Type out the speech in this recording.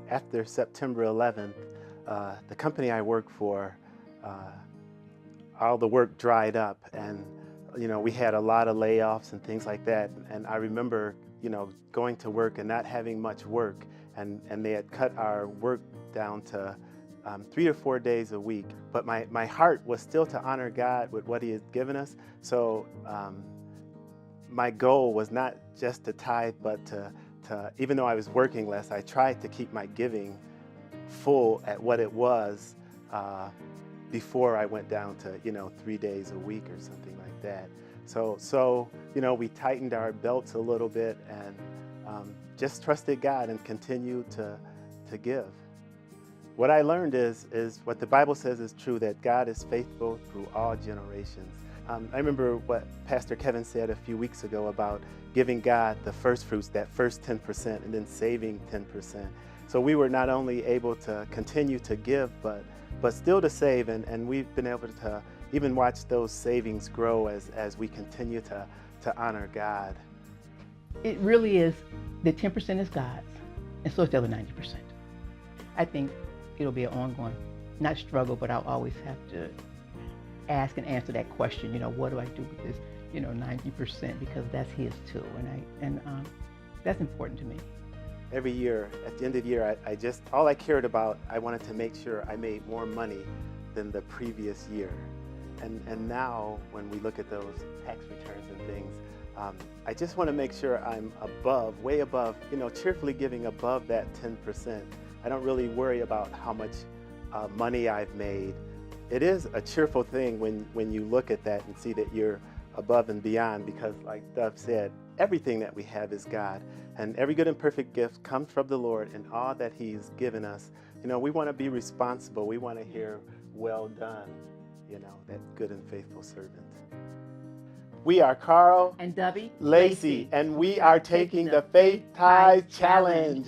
after September 11th, the company I work for, all the work dried up, and we had a lot of layoffs and things like that. And I remember going to work and not having much work, and they had cut our work down to 3 or 4 days a week. But my heart was still to honor God with what He had given us. So my goal was not just to tithe, but to even though I was working less, I tried to keep my giving full at what it was before I went down to 3 days a week or something like that. So we tightened our belts a little bit and just trusted God and continued to give. What I learned is what the Bible says is true, that God is faithful through all generations. I remember what Pastor Kevin said a few weeks ago about giving God the first fruits, that first 10%, and then saving 10%. So we were not only able to continue to give, but still to save, and we've been able to even watch those savings grow as we continue to honor God. It really is, the 10% is God's, and so is the other 90%. I think it'll be an ongoing, not struggle, but I'll always have to ask and answer that question, what do I do with this, 90%, because that's His too, and that's important to me. Every year, at the end of the year, all I cared about, I wanted to make sure I made more money than the previous year. And now, when we look at those tax returns and things, I just want to make sure I'm above, way above, cheerfully giving above that 10%. I don't really worry about how much money I've made. It is a cheerful thing when you look at that and see that you're above and beyond, because like Dove said, everything that we have is God, and every good and perfect gift comes from the Lord, and all that He's given us. We want to be responsible. We want to hear, well done, that good and faithful servant. We are Karl and Dovie, Lacey, and we are taking the Faith Tithe Challenge.